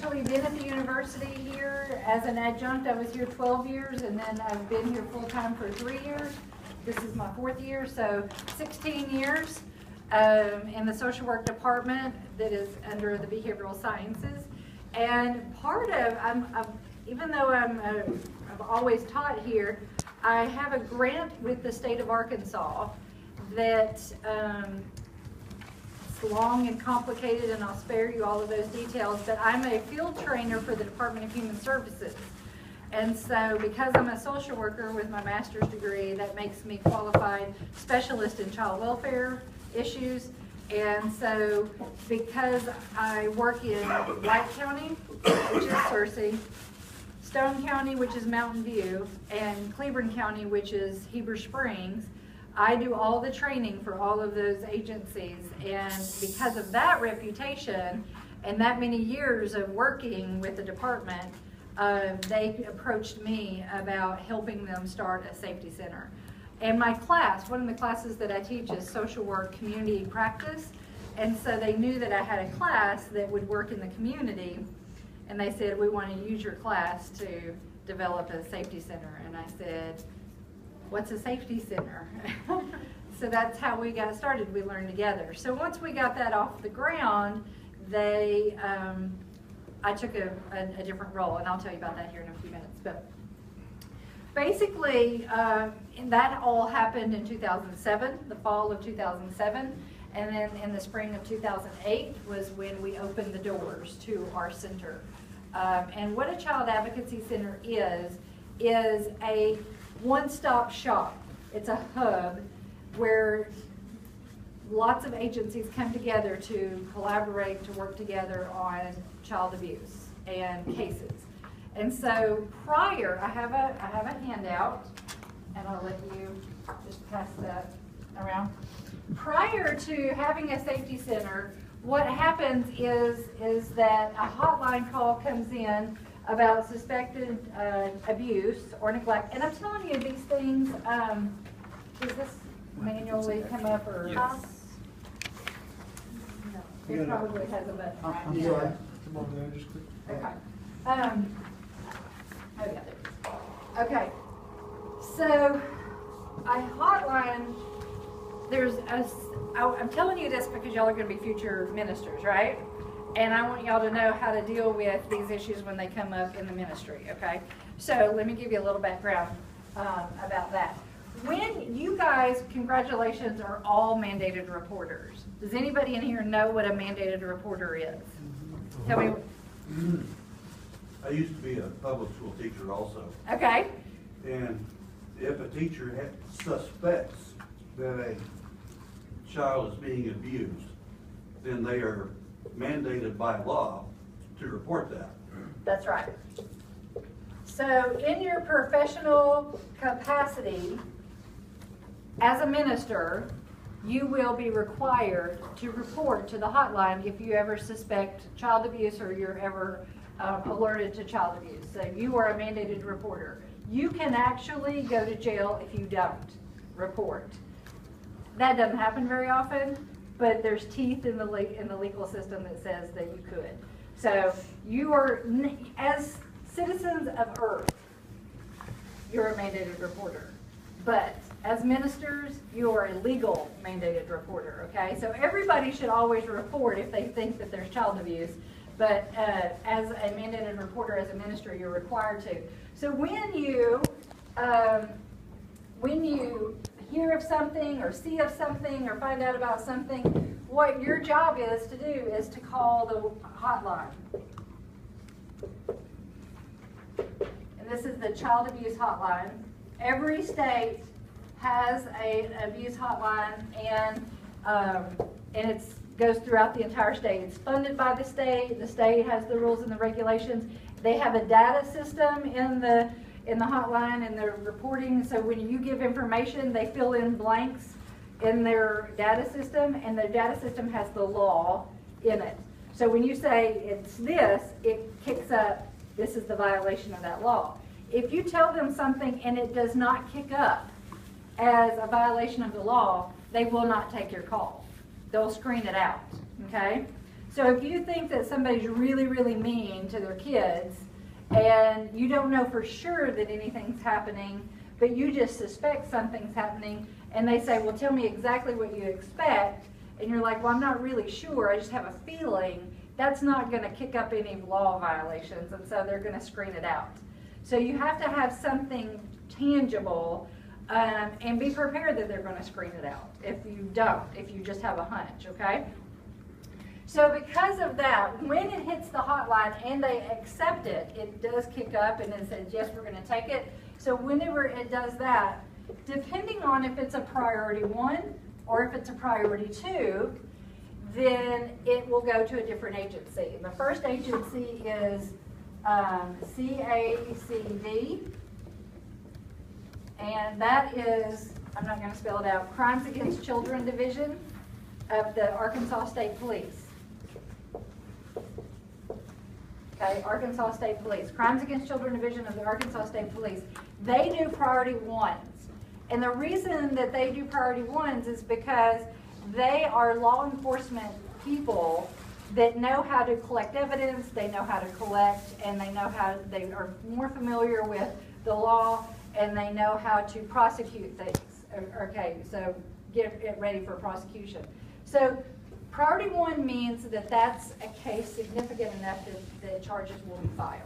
actually been at the university here as an adjunct. I was here 12 years, and then I've been here full-time for 3 years. This is my 4th year, so 16 years in the social work department that is under the behavioral sciences. And part of, even though I've always taught here, I have a grant with the state of Arkansas that it's long and complicated, and I'll spare you all of those details, but I'm a field trainer for the Department of Human Services. And so because I'm a social worker with my master's degree, that makes me qualified specialist in child welfare issues. And so because I work in White County, which is Searcy, Stone County, which is Mountain View, and Cleburne County, which is Heber Springs, I do all the training for all of those agencies. And because of that reputation and that many years of working with the department, they approached me about helping them start a safety center. And my class, one of the classes that I teach is social work community practice. And so they knew that I had a class that would work in the community. And they said, we want to use your class to develop a safety center. And I said, what's a safety center? So that's how we got started. We learned together. So once we got that off the ground, I took a different role, and I'll tell you about that here in a few minutes. But basically, that all happened in 2007, the fall of 2007. And then in the spring of 2008 was when we opened the doors to our center. And what a child advocacy center is a one-stop shop. It's a hub where lots of agencies come together to collaborate, to work together on child abuse and cases. And so prior, I have a handout, and I'll let you just pass that around. Prior to having a safety center, what happens is that a hotline call comes in about suspected abuse or neglect. And I'm telling you these things, does this manually come up or? Yes. No, it probably has a button. Right? I'm sorry. Come on there, just click. Okay. Oh yeah, there it is. Okay. So a hotline, I'm telling you this because y'all are going to be future ministers, right? And I want y'all to know how to deal with these issues when they come up in the ministry, okay? So let me give you a little background about that. When you guys, congratulations, are all mandated reporters. Does anybody in here know what a mandated reporter is? Tell me. I used to be a public school teacher also. Okay. And if a teacher suspects that a child is being abused, then they are mandated by law to report that. That's right. So in your professional capacity as a minister, you will be required to report to the hotline if you ever suspect child abuse or you're ever alerted to child abuse. So you are a mandated reporter. You can actually go to jail if you don't report. That doesn't happen very often, but there's teeth in the legal system that says that you could. So you are, as citizens of Earth, you're a mandated reporter. But as ministers, you are a legal mandated reporter, okay? So everybody should always report if they think that there's child abuse. But as a mandated reporter, as a minister, you're required to. So when you hear of something or see of something or find out about something, what your job is to do is to call the hotline. And this is the child abuse hotline. Every state has an abuse hotline, and it goes throughout the entire state. It's funded by the state. The state has the rules and the regulations. They have a data system in the hotline and their reporting. So when you give information, they fill in blanks in their data system, and the data system has the law in it. So when you say it's this, it kicks up, this is the violation of that law. If you tell them something and it does not kick up as a violation of the law, they will not take your call. They'll screen it out, okay? So if you think that somebody's really, really mean to their kids, and you don't know for sure that anything's happening, but you just suspect something's happening, and they say, well, tell me exactly what you expect, and you're like, well, I'm not really sure, I just have a feeling, that's not going to kick up any law violations, and so they're going to screen it out. So you have to have something tangible, and be prepared that they're going to screen it out if you don't, if you just have a hunch, okay? So because of that, when it hits the hotline and they accept it, it does kick up and it says, yes, we're going to take it. So whenever it does that, depending on if it's a priority 1 or if it's a priority 2, then it will go to a different agency. The first agency is CACD, and that is, I'm not going to spell it out, Crimes Against Children Division of the Arkansas State Police. Okay, Arkansas State Police. Crimes Against Children Division of the Arkansas State Police. They do priority 1s. And the reason that they do priority 1s is because they are law enforcement people that know how to collect evidence, they know how to collect, and they are more familiar with the law, and they know how to prosecute things. Okay, so get it ready for prosecution. So priority 1 means that that's a case significant enough that the charges will be filed.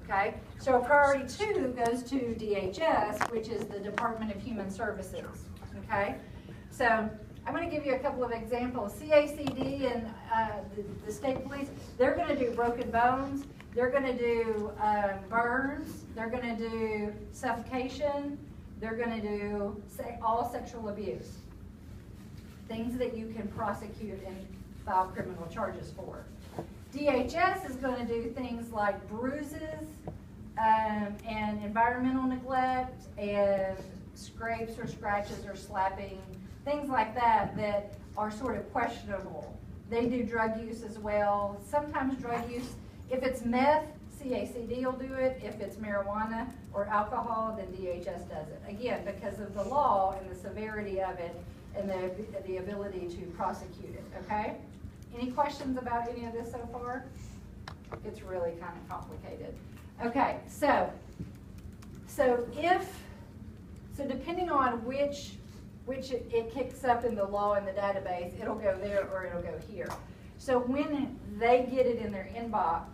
Okay, so priority 2 goes to DHS, which is the Department of Human Services. Okay, so I'm going to give you a couple of examples. CACD and the state police, they're going to do broken bones, they're going to do burns, they're going to do suffocation, they're going to do all sexual abuse. Things that you can prosecute and file criminal charges for. DHS is going to do things like bruises and environmental neglect and scrapes or scratches or slapping, things like that that are sort of questionable. They do drug use as well. Sometimes drug use, if it's meth, CACD will do it. If it's marijuana or alcohol, then DHS does it. Again, because of the law and the severity of it and the ability to prosecute it, okay? Any questions about any of this so far? It's really kind of complicated. Okay, so depending on which it kicks up in the law in the database, it'll go there or it'll go here. So when they get it in their inbox,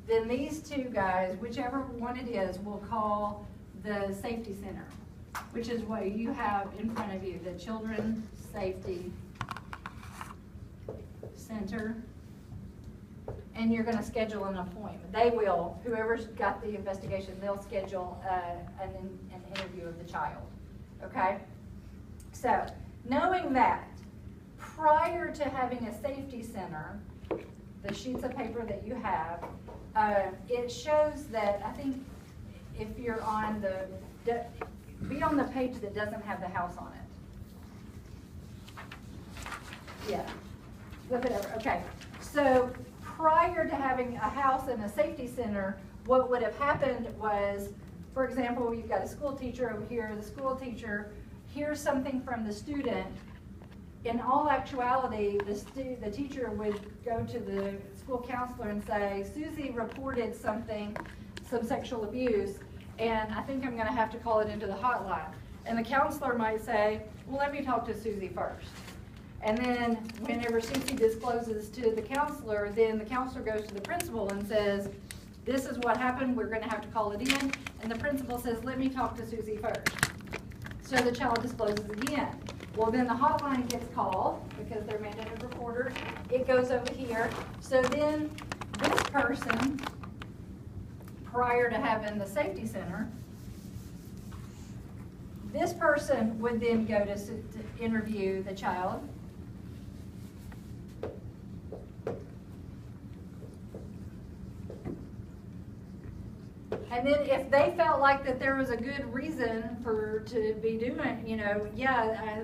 then these two guys, whichever one it is, will call the safety center, which is what you have in front of you, the Children's Safety Center, and you're going to schedule an appointment. They will, whoever's got the investigation, they'll schedule an interview of the child, okay? So, knowing that, prior to having a safety center, the sheets of paper that you have, it shows that, I think, if you're on be on the page that doesn't have the house on it. Yeah, flip it over, okay. So, prior to having a house and a safety center, what would have happened was, for example, you've got a school teacher over here, the school teacher hears something from the student. In all actuality, the teacher would go to the school counselor and say, Susie reported some sexual abuse, and I think I'm going to have to call it into the hotline. And the counselor might say, well, let me talk to Susie first. And then whenever Susie discloses to the counselor, then the counselor goes to the principal and says, this is what happened, we're going to have to call it in. And the principal says, let me talk to Susie first. So the child discloses again. Well, then the hotline gets called because they're mandated reporters. It goes over here. So then this person, prior to having the safety center, this person would then go to interview the child. And then if they felt like that there was a good reason to be doing,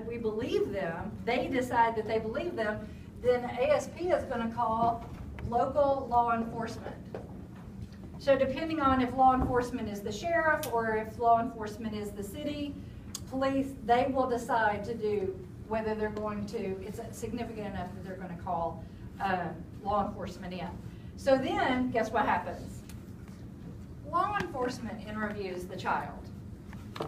we believe them, they decide that they believe them, then ASP is going to call local law enforcement. So depending on if law enforcement is the sheriff or if law enforcement is the city police, they will decide to do whether they're going to, it's significant enough that they're going to call law enforcement in. So then, guess what happens? Law enforcement interviews the child.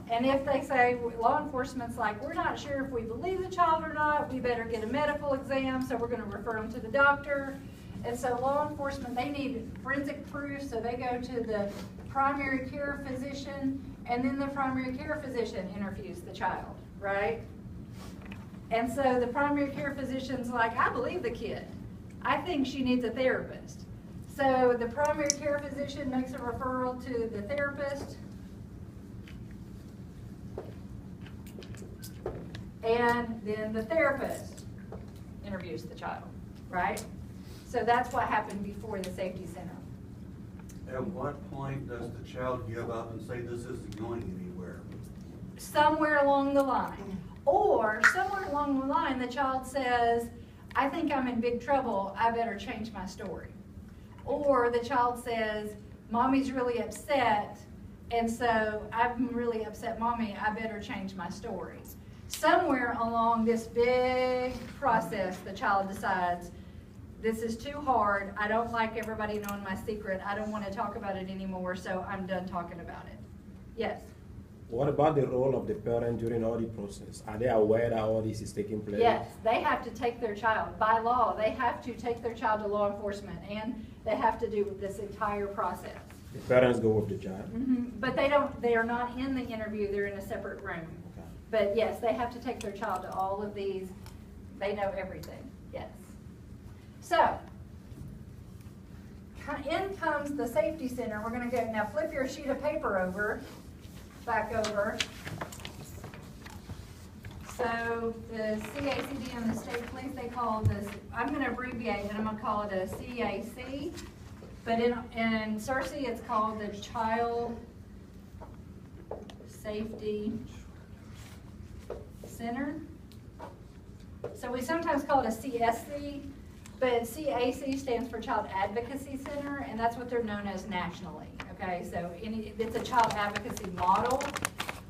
And if they say, law enforcement's like, we're not sure if we believe the child or not, we better get a medical exam, so we're going to refer them to the doctor. And so law enforcement, they need forensic proof, so they go to the primary care physician, and then the primary care physician interviews the child, right? And so the primary care physician's like, I believe the kid. I think she needs a therapist. So the primary care physician makes a referral to the therapist. And then the therapist interviews the child, right? So that's what happened before the safety center. At what point does the child give up and say this isn't going anywhere? Somewhere along the line. Or somewhere along the line, the child says, I think I'm in big trouble, I better change my story. Or the child says, Mommy's really upset, and so I'm really upset, Mommy, I better change my story. Somewhere along this big process, the child decides, this is too hard, I don't like everybody knowing my secret, I don't want to talk about it anymore, so I'm done talking about it. Yes? What about the role of the parent during all the process? Are they aware that all this is taking place? Yes, they have to take their child, by law, they have to take their child to law enforcement, and they have to do this entire process. The parents go with the child? But they are not in the interview, they're in a separate room. Okay. But yes, they have to take their child to all of these, they know everything, yes. So, in comes the safety center. We're going to go, now flip your sheet of paper over, back over. So the CACD and the state police, they call this, I'm going to abbreviate it, I'm going to call it a CAC. But in Searcy, it's called the Child Safety Center. So we sometimes call it a CSC. But CAC stands for Child Advocacy Center, and that's what they're known as nationally, okay? So it's a child advocacy model,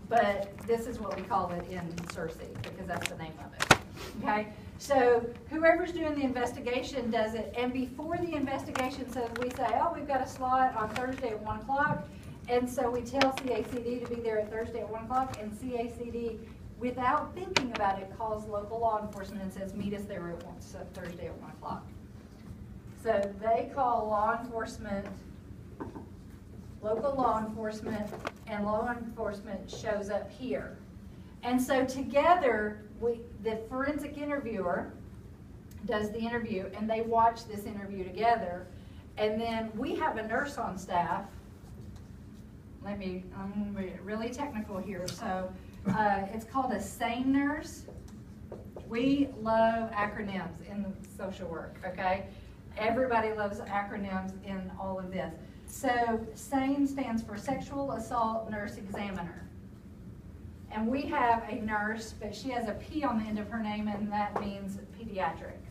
but this is what we call it in Searcy, because that's the name of it, okay? So whoever's doing the investigation does it, and before the investigation, so we say, oh, we've got a slot on Thursday at 1 o'clock, and so we tell CACD to be there at Thursday at 1 o'clock, and CACD, without thinking about it, calls local law enforcement and says, meet us there at Thursday at 1 o'clock. So they call law enforcement, local law enforcement, and law enforcement shows up here. And so together, the forensic interviewer does the interview, and they watch this interview together. And then we have a nurse on staff. I'm going to be really technical here. So it's called a SANE nurse. We love acronyms in social work, okay? Everybody loves acronyms in all of this. So SANE stands for Sexual Assault Nurse Examiner. And we have a nurse, but she has a P on the end of her name, and that means pediatrics.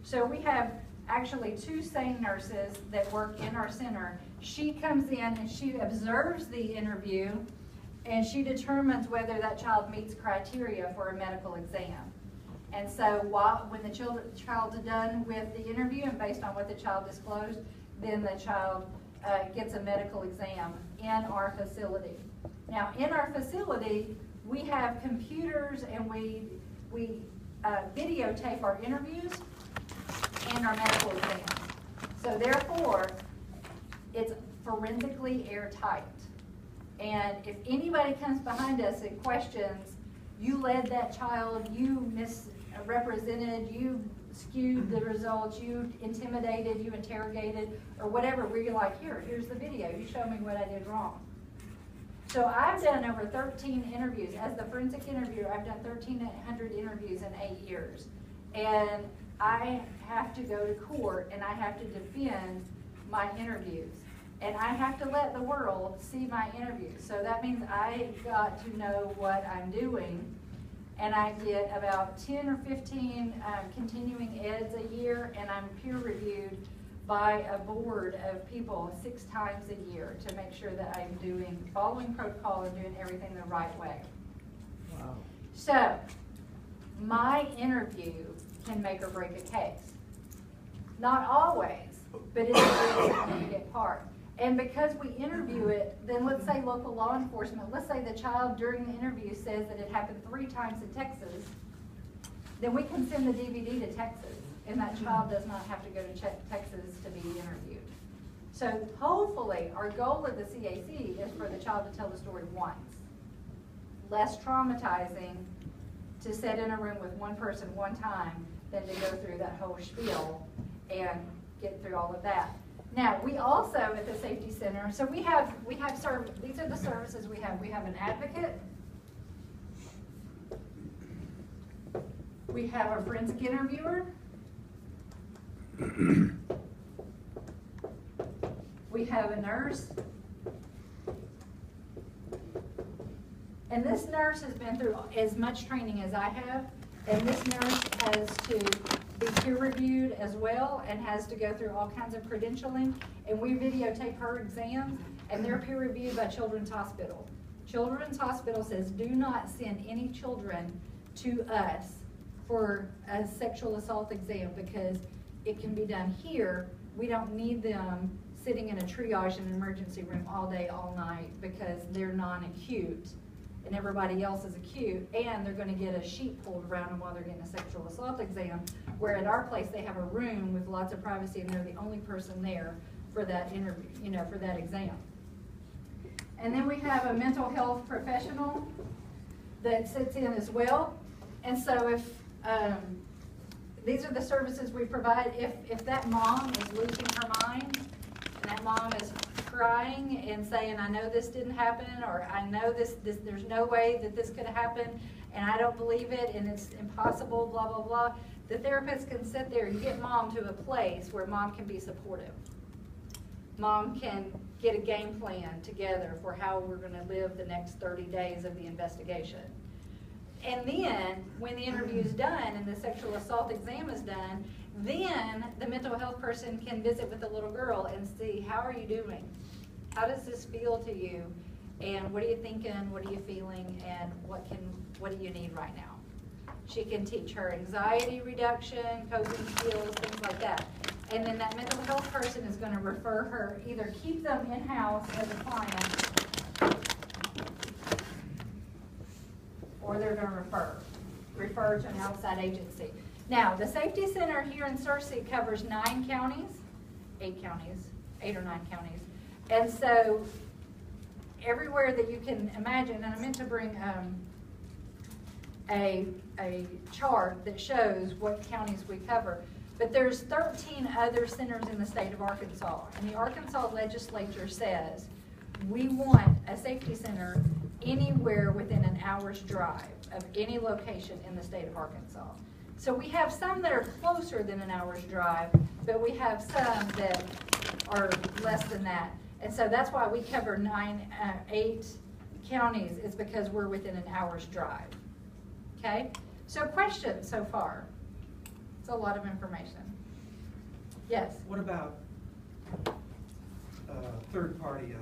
So we have actually 2 SANE nurses that work in our center. She comes in and she observes the interview, and she determines whether that child meets criteria for a medical exam. And so when the child's done with the interview and based on what the child disclosed, then the child gets a medical exam in our facility. Now, in our facility, we have computers, and we videotape our interviews and our medical exams. So therefore, it's forensically airtight. And if anybody comes behind us and questions, you led that child, you misrepresented, you skewed the results, you intimidated, you interrogated, or whatever, where you're like, here's the video, you show me what I did wrong. So I've done over 13 interviews. As the forensic interviewer, I've done 1,300 interviews in 8 years. And I have to go to court, and I have to defend my interviews. And I have to let the world see my interviews. So that means I got to know what I'm doing. And I get about 10 or 15 continuing eds a year, and I'm peer reviewed by a board of people 6 times a year to make sure that I'm following protocol and doing everything the right way. Wow. So, my interview can make or break a case. Not always, but it is a significant part. And because we interview it, then let's say local law enforcement, let's say the child during the interview says that it happened 3 times in Texas, then we can send the DVD to Texas, and that child does not have to go to Texas to be interviewed. So hopefully, our goal of the CAC is for the child to tell the story once. Less traumatizing to sit in a room with one person one time than to go through that whole spiel and get through all of that. Now, we also at the Safety Center, so we have these are the services we have. We have an advocate. We have a forensic interviewer. We have a nurse. And this nurse has been through as much training as I have, and this nurse has to be peer reviewed as well and has to go through all kinds of credentialing. And we videotape her exams, and they're peer reviewed by Children's Hospital. Children's Hospital says do not send any children to us for a sexual assault exam because it can be done here. We don't need them sitting in a triage in an emergency room all day, all night because they're non-acute and everybody else is acute, and they're going to get a sheet pulled around them while they're getting a sexual assault exam, where at our place they have a room with lots of privacy and they're the only person there for that interview, for that exam. And then we have a mental health professional that sits in as well. And so if these are the services we provide, if that mom is losing her mind and that mom is crying and saying, I know this didn't happen, or I know this there's no way that this could happen, and I don't believe it, and it's impossible, blah, blah, blah, the therapist can sit there and get mom to a place where mom can be supportive. Mom can get a game plan together for how we're going to live the next 30 days of the investigation. And then, when the interview is done and the sexual assault exam is done, then the mental health person can visit with the little girl and see, how are you doing? How does this feel to you? And what are you thinking? What are you feeling? And what do you need right now? She can teach her anxiety reduction, coping skills, things like that. And then that mental health person is going to refer her, either keep them in-house as a client, or they're going to refer to an outside agency. Now, the Safety Center here in Searcy covers 8 or 9 counties. And so, everywhere that you can imagine, and I meant to bring a chart that shows what counties we cover, but there's 13 other centers in the state of Arkansas. And the Arkansas legislature says, we want a safety center anywhere within an hour's drive of any location in the state of Arkansas. So we have some that are closer than an hour's drive, but we have some that are less than that. And so that's why we cover 8 counties, is because we're within an hour's drive. Okay? So questions so far? It's a lot of information. Yes? What about third party? A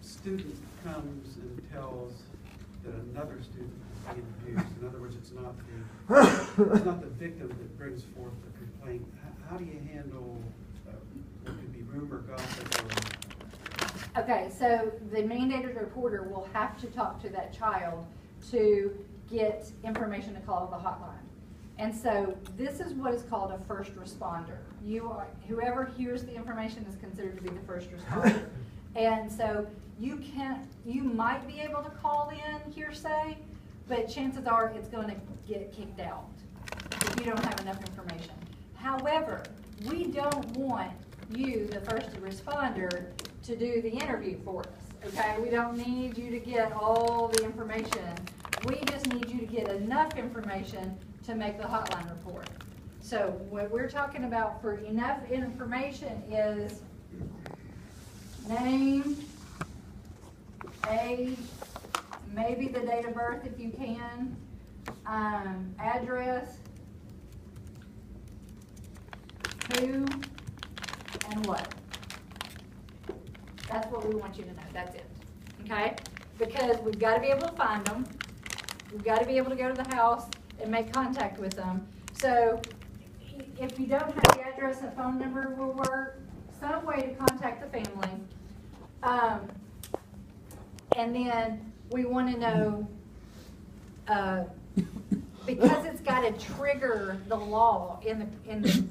student comes and tells that another student is being abused. In other words, it's not the victim that brings forth the complaint. How do you handle what could be rumor, gossip, or... Okay, so the mandated reporter will have to talk to that child to get information to call the hotline. And so this is what is called a first responder. Whoever hears the information is considered to be the first responder. And so you might be able to call in hearsay, but chances are it's going to get kicked out if you don't have enough information. However, we don't want you, the first responder, to do the interview for us, okay? We don't need you to get all the information. We just need you to get enough information to make the hotline report. So what we're talking about for enough information is name, age, maybe the date of birth if you can, address, who, and what. That's what we want you to know. That's it. Okay? Because we've got to be able to find them. We've got to be able to go to the house and make contact with them. So if you don't have the address, a phone number will work, some way to contact the family. And then we want to know, because it's got to trigger the law in the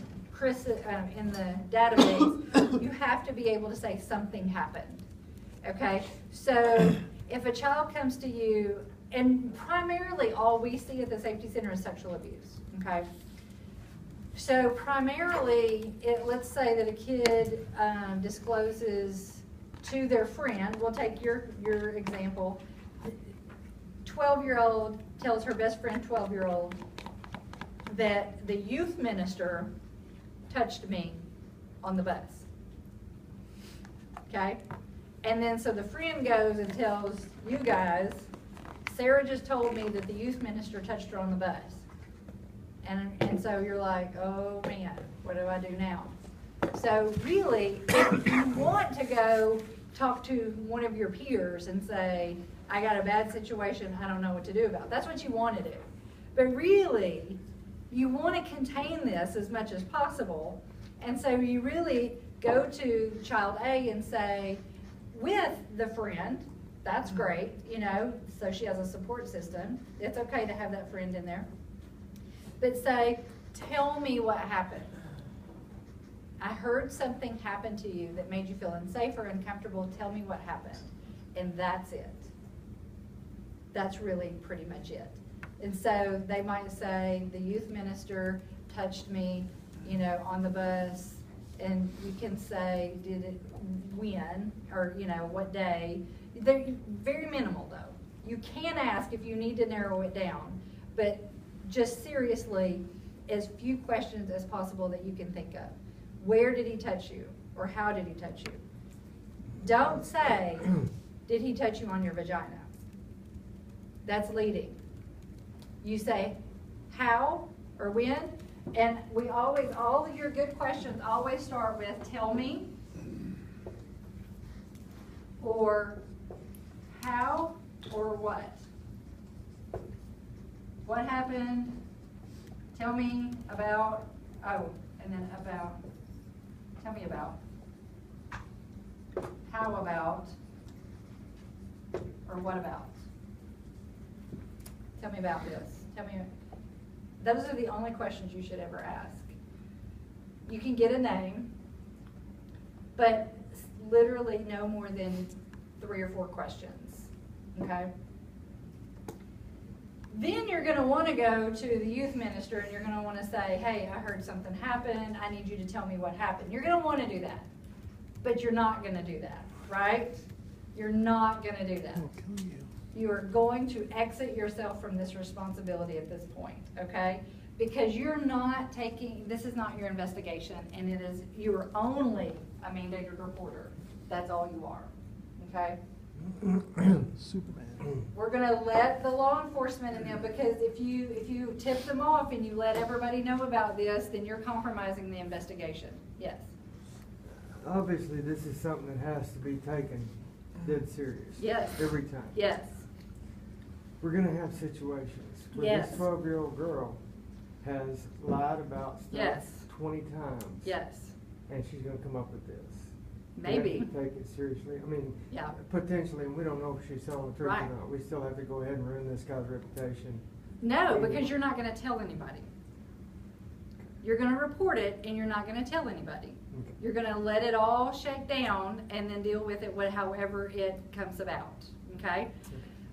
database, you have to be able to say something happened. Okay, so if a child comes to you, and primarily all we see at the safety center is sexual abuse. Okay, so primarily, let's say that a kid discloses to their friend. We'll take your example. 12-year-old tells her best friend 12-year-old that the youth minister touched me on the bus. Okay? And then so the friend goes and tells you guys, Sarah just told me that the youth minister touched her on the bus. And so you're like, oh man, what do I do now? So really, if you want to go talk to one of your peers and say, I got a bad situation, I don't know what to do about it. That's what you want to do. But really, you want to contain this as much as possible. And so you really go to child A and say, with the friend, that's great, you know, so she has a support system. It's okay to have that friend in there. But say, tell me what happened. I heard something happen to you that made you feel unsafe or uncomfortable. Tell me what happened. And that's it. That's really pretty much it. And so they might say, the youth minister touched me, you know, on the bus. And you can say, did it when, or, you know, what day. They're very minimal, though. You can ask if you need to narrow it down. But just seriously, as few questions as possible that you can think of. Where did he touch you? Or how did he touch you? Don't say, did he touch you on your vagina? That's leading. You say, how or when? And we always, all of your good questions always start with, tell me, or how, or what. What happened? Tell me about, oh, and then about. Tell me about. How about, or what about? Tell me about this. Tell me. Those are the only questions you should ever ask. You can get a name, but literally no more than 3 or 4 questions, okay? Then you're going to want to go to the youth minister and you're going to want to say, hey, I heard something happen. I need you to tell me what happened. You're going to want to do that, but you're not going to do that, right? You're not going to do that. You are going to exit yourself from this responsibility at this point, okay? Because you're not taking, this is not your investigation, and it is, you are only a mandated reporter. That's all you are, okay? Superman. We're gonna let the law enforcement in there, because if you tip them off and you let everybody know about this, then you're compromising the investigation. Yes? Obviously, this is something that has to be taken dead serious. Yes. Every time. Yes. We're going to have situations where Yes. this 12-year-old girl has lied about stuff Yes. 20 times. Yes. And she's going to come up with this. Maybe. We have to take it seriously. I mean, Yeah. potentially, and we don't know if she's telling the truth Right. or not. We still have to go ahead and ruin this guy's reputation. No, because you're not gonna tell anybody. You're gonna report it and you're not gonna tell anybody. Okay. You're gonna let it all shake down and then deal with it however it comes about, okay?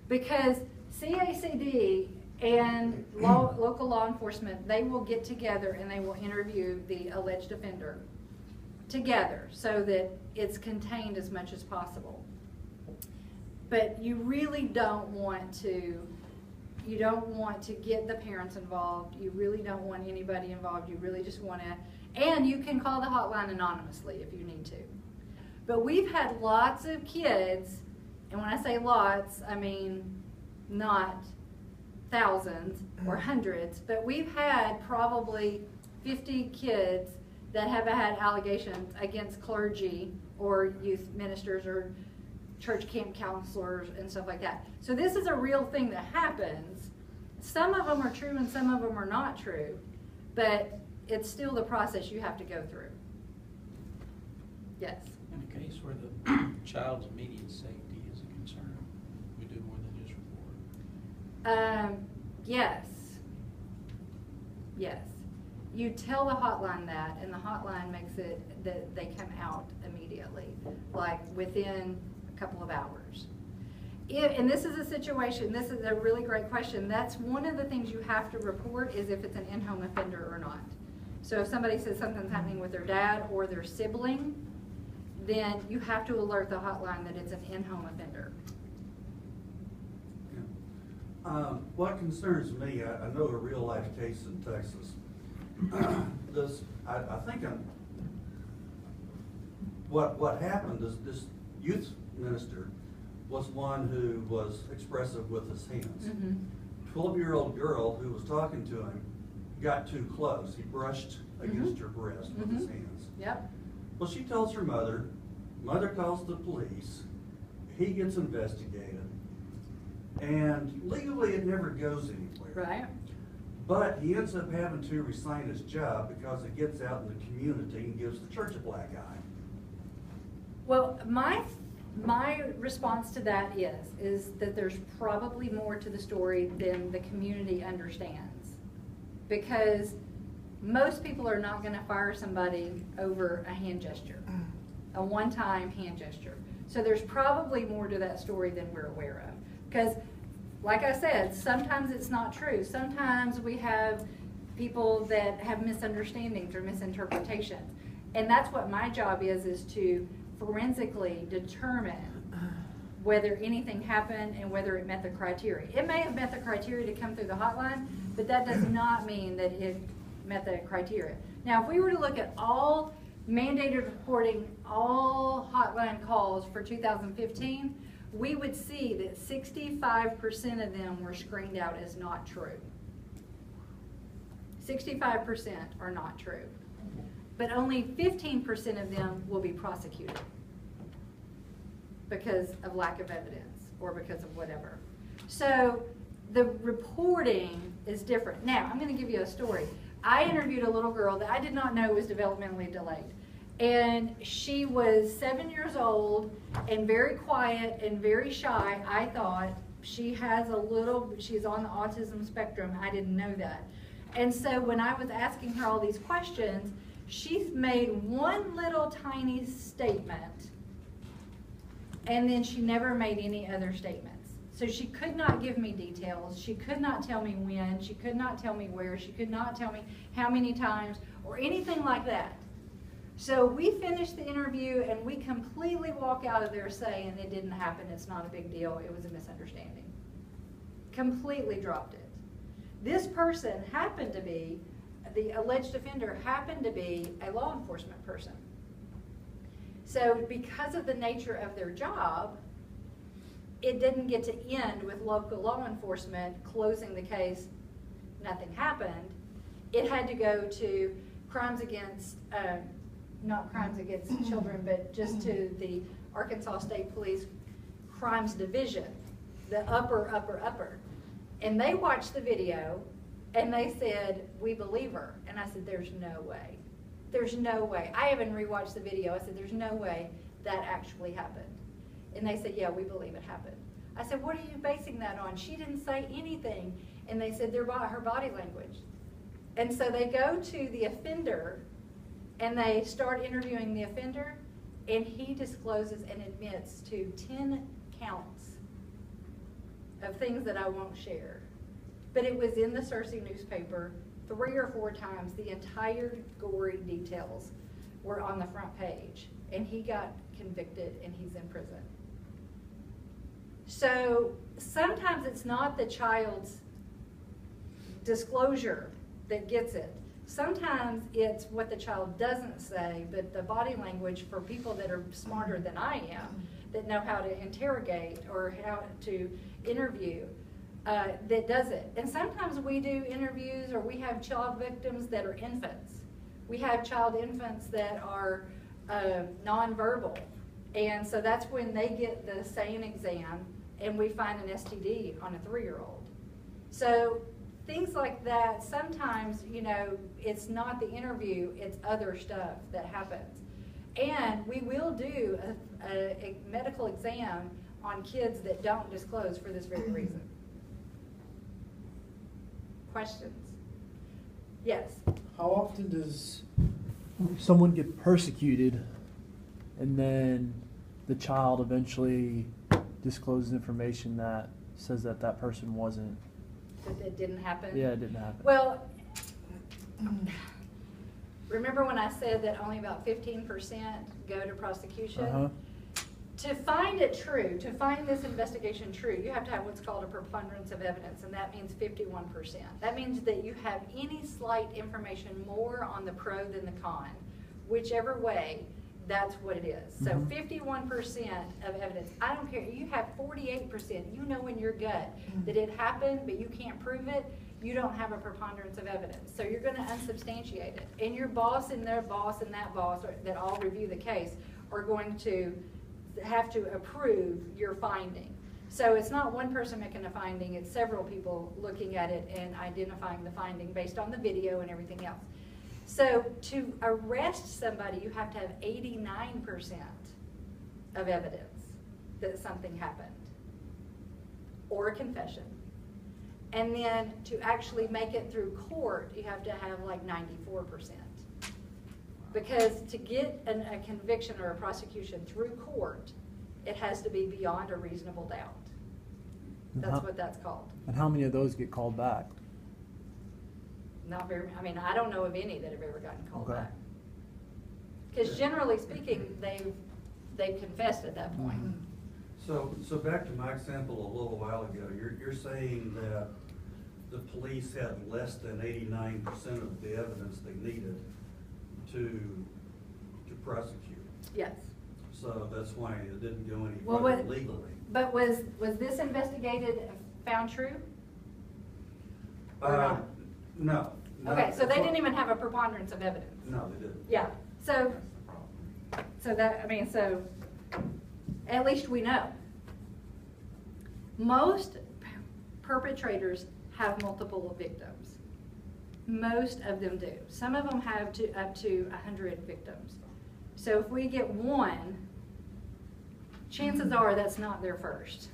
Because CACD and local law enforcement, they will get together and they will interview the alleged offender together so that it's contained as much as possible. But you really don't want to get the parents involved. You really don't want anybody involved. You really just want to, and you can call the hotline anonymously if you need to. But we've had lots of kids, and when I say lots, I mean not thousands or hundreds, but we've had probably 50 kids that have had allegations against clergy or youth ministers or church camp counselors and stuff like that. So this is a real thing that happens. Some of them are true and some of them are not true. But it's still the process you have to go through. Yes. In a case where the child's immediate safety is a concern, we do more than just report. Yes. Yes. You tell the hotline that, and the hotline makes it that they come out immediately, like within a couple of hours. And this is a situation, this is a really great question. That's one of the things you have to report, is if it's an in-home offender or not. So if somebody says something's happening with their dad or their sibling, then you have to alert the hotline that it's an in-home offender. What concerns me, I know a real life case in Texas. What happened is this youth minister was one who was expressive with his hands. 12-year-old girl who was talking to him got too close. He brushed against her breast with his hands. Yep. Well, she tells her mother, mother calls the police, he gets investigated, and legally it never goes anywhere. Right. But he ends up having to resign his job because it gets out in the community and gives the church a black eye. Well, my response to that is that there's probably more to the story than the community understands. Because most people are not gonna fire somebody over a hand gesture, a one-time hand gesture. So there's probably more to that story than we're aware of. Because, like I said, sometimes it's not true. Sometimes we have people that have misunderstandings or misinterpretations. And that's what my job is to forensically determine whether anything happened and whether it met the criteria. It may have met the criteria to come through the hotline, but that does not mean that it met the criteria. Now, if we were to look at all mandated reporting, all hotline calls for 2015, we would see that 65% of them were screened out as not true. 65% are not true. But only 15% of them will be prosecuted because of lack of evidence or because of whatever. So the reporting is different. Now, I'm going to give you a story. I interviewed a little girl that I did not know was developmentally delayed. And she was 7 years old and very quiet and very shy. I thought she's on the autism spectrum. I didn't know that. And so when I was asking her all these questions, she made one little tiny statement, and then she never made any other statements. So she could not give me details. She could not tell me when. She could not tell me where. She could not tell me how many times or anything like that. So we finished the interview, and we completely walk out of there saying it didn't happen. It's not a big deal. It was a misunderstanding. Completely dropped it. This person happened to be, the alleged offender happened to be a law enforcement person. So because of the nature of their job, it didn't get to end with local law enforcement closing the case, nothing happened. It had to go to crimes against, not crimes against children, but just to the Arkansas State Police Crimes Division, the upper. And they watched the video, and they said, we believe her. And I said, there's no way. There's no way. I even rewatched the video. I said, there's no way that actually happened. And they said, yeah, we believe it happened. I said, what are you basing that on? She didn't say anything. And they said, her body language. And so they go to the offender, and they start interviewing the offender, and he discloses and admits to 10 counts of things that I won't share. But it was in the Searcy newspaper 3 or 4 times. The entire gory details were on the front page, and he got convicted, and he's in prison. So sometimes it's not the child's disclosure that gets it. Sometimes it's what the child doesn't say, but the body language for people that are smarter than I am, that know how to interrogate or how to interview, that does it. And sometimes we do interviews, or we have child victims that are infants. We have child infants that are nonverbal. And so that's when they get the SANE exam, and we find an STD on a 3-year-old. So things like that, sometimes, you know, it's not the interview, it's other stuff that happens. And we will do a medical exam on kids that don't disclose for this very reason. Questions? Yes? How often does someone get persecuted and then the child eventually discloses information that says that that person wasn't? That it didn't happen? Yeah, it didn't happen. Well, remember when I said that only about 15% go to prosecution? Uh-huh. To find it true, to find this investigation true, you have to have what's called a preponderance of evidence, and that means 51%. That means that you have any slight information more on the pro than the con. Whichever way, that's what it is. So 51% of evidence. I don't care, you have 48%, you know in your gut that it happened, but you can't prove it, you don't have a preponderance of evidence. So you're gonna unsubstantiate it. And your boss and their boss and that boss that all review the case are going to have to approve your finding. So it's not one person making a finding, it's several people looking at it and identifying the finding based on the video and everything else. So to arrest somebody, you have to have 89% of evidence that something happened, or a confession. And then to actually make it through court, you have to have like 94%. Because to get a conviction or a prosecution through court, it has to be beyond a reasonable doubt. That's what that's called. And how many of those get called back? Not very, I mean, I don't know of any that have ever gotten called Okay. back. Because generally speaking, they've confessed at that point. So back to my example a little while ago, you're saying that the police had less than 89% of the evidence they needed to prosecute. Yes. So that's why it didn't go any Well, further legally. But was this investigated, found true? Or not? No. Okay, so they didn't even have a preponderance of evidence. No, they didn't. Yeah, so that, I mean, so at least we know. Most perpetrators have multiple victims. Most of them do. Some of them have up to 100 victims. So if we get one, chances are that's not their first.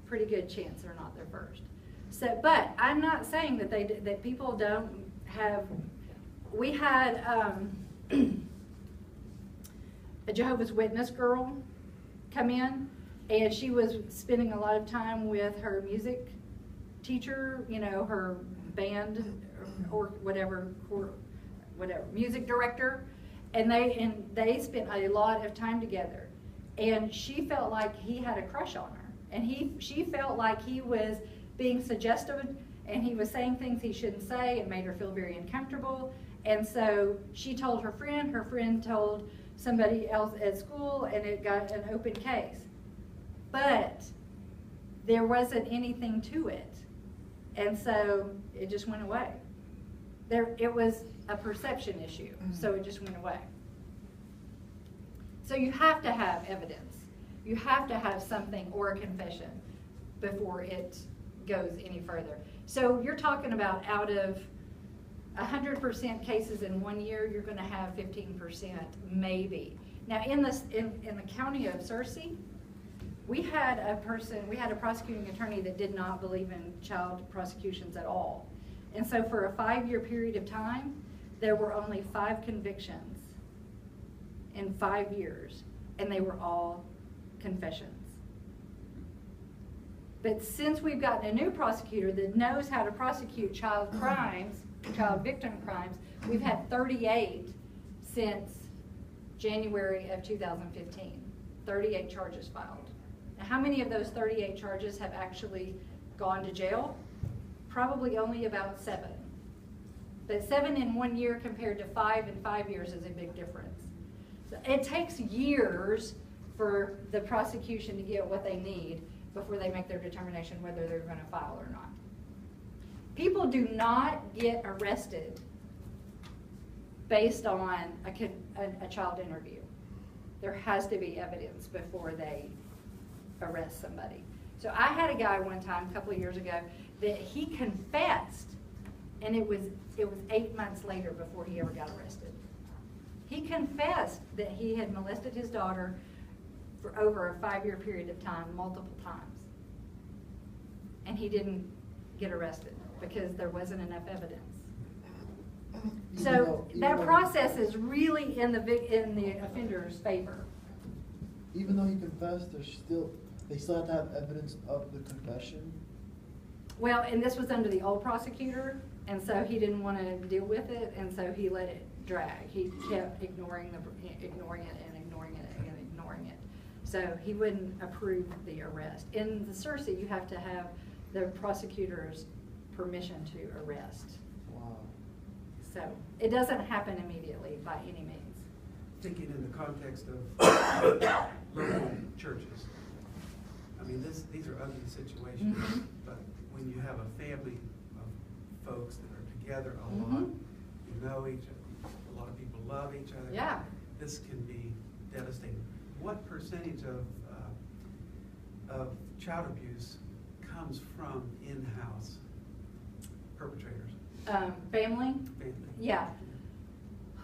Pretty good chance they're not their first. So, but I'm not saying that that people don't have. We had a Jehovah's Witness girl come in, and she was spending a lot of time with her music teacher, you know, her band or whatever music director, and they spent a lot of time together, and she felt like he had a crush on her, and she felt like he was being suggestive, and he was saying things he shouldn't say. It made her feel very uncomfortable, and so she told her friend told somebody else at school, and it got an open case. But there wasn't anything to it, and so it just went away. It was a perception issue, so it just went away. So you have to have evidence. You have to have something or a confession before it goes any further. So you're talking about out of 100% cases in 1 year, you're going to have 15% maybe. Now in the county of Searcy, we had a prosecuting attorney that did not believe in child prosecutions at all. And so for a 5-year period of time, there were only 5 convictions in 5 years, and they were all confessions. But since we've gotten a new prosecutor that knows how to prosecute child crimes, child victim crimes, we've had 38 since January of 2015, 38 charges filed. Now, how many of those 38 charges have actually gone to jail? Probably only about 7. But 7 in 1 year compared to 5 in 5 years is a big difference. So it takes years for the prosecution to get what they need before they make their determination whether they're going to file or not. People do not get arrested based on a child interview. There has to be evidence before they arrest somebody. So I had a guy one time, a couple of years ago, that he confessed, and it was 8 months later before he ever got arrested. He confessed that he had molested his daughter for over a 5-year period of time, multiple times. And he didn't get arrested because there wasn't enough evidence. So that process is really in the offender's favor. Even though he confessed, they still have to have evidence of the confession. Well, and this was under the old prosecutor, and so he didn't want to deal with it, and so he let it drag. He kept ignoring it and ignoring it and ignoring it. So he wouldn't approve the arrest. In the Cersei, you have to have the prosecutor's permission to arrest. Wow. So it doesn't happen immediately by any means. Thinking in the context of local churches. I mean, these are ugly situations, Mhm. but when you have a family of folks that are together a lot, Mhm. you know each other, a lot of people love each other. Yeah. This can be devastating. What percentage of child abuse comes from in-house perpetrators? Family? Family? Yeah.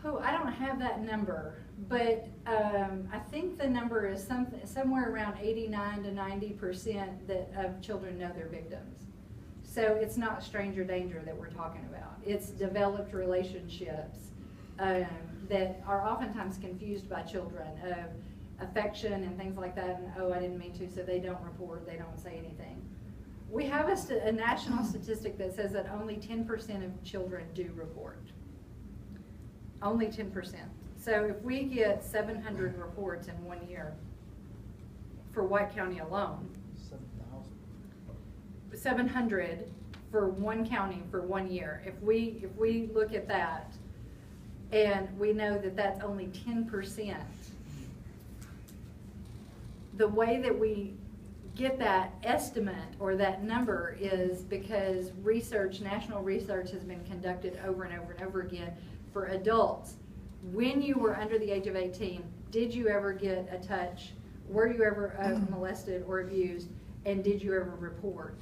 Oh, I don't have that number, but I think the number is somewhere around 89 to 90% of children know their victims. So it's not stranger danger that we're talking about. It's developed relationships that are oftentimes confused by children of affection and things like that, and oh, I didn't mean to, so they don't report, they don't say anything. We have a national statistic that says that only 10% of children do report. Only 10%. So if we get 700 reports in 1 year for White County alone, 7,000. 700 for one county for 1 year. If we look at that and we know that that's only 10%, the way that we get that estimate or that number is because national research has been conducted over and over and over again for adults. When you were under the age of 18, did you ever get a touch? Were you ever molested or abused? And did you ever report?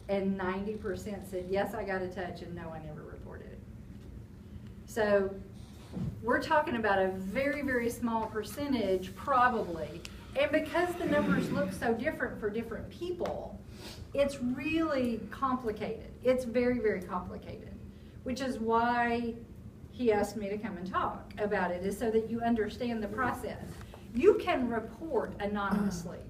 And 90% said, yes, I got a touch, and no, I never reported it. So we're talking about a very, very small percentage, probably. And because the numbers look so different for different people, it's really complicated. It's very, very complicated, which is why he asked me to come and talk about it, is so that you understand the process. You can report anonymously.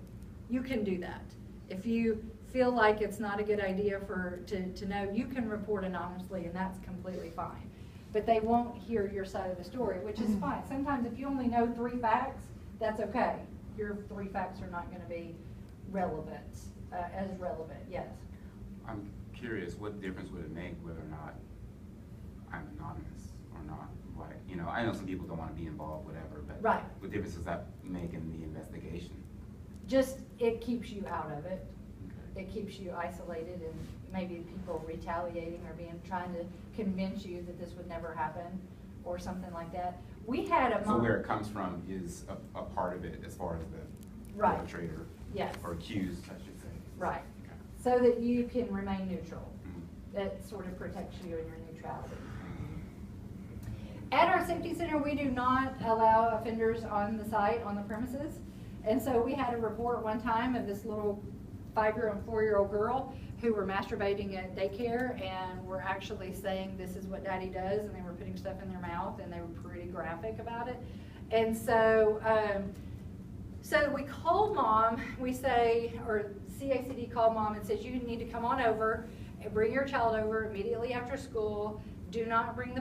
You can do that. If you feel like it's not a good idea to know, you can report anonymously, and that's completely fine. But they won't hear your side of the story, which is fine. Sometimes if you only know 3 facts, that's okay. Your 3 facts are not going to be relevant, as relevant, yes. I'm curious, what difference would it make whether or not I'm anonymous or not? Like, you know, I know some people don't want to be involved, whatever, but Right. what difference does that make in the investigation? Just, it keeps you out of it. It keeps you isolated, and maybe people retaliating or trying to convince you that this would never happen or something like that. We had a So where it comes from is a part of it as far as the Right. perpetrator. Yes. Or accused, I should say. Right. Okay. So that you can remain neutral. Mhm. That sort of protects you in your neutrality. At our safety center, we do not allow offenders on the site, on the premises. And so we had a report one time of this little 5-year and 4-year-old girl who were masturbating at daycare and were actually saying this is what daddy does, and they were putting stuff in their mouth, and they were pretty graphic about it. And so so we called mom, we say, or CACD called mom and says, you need to come on over and bring your child over immediately after school. Do not bring the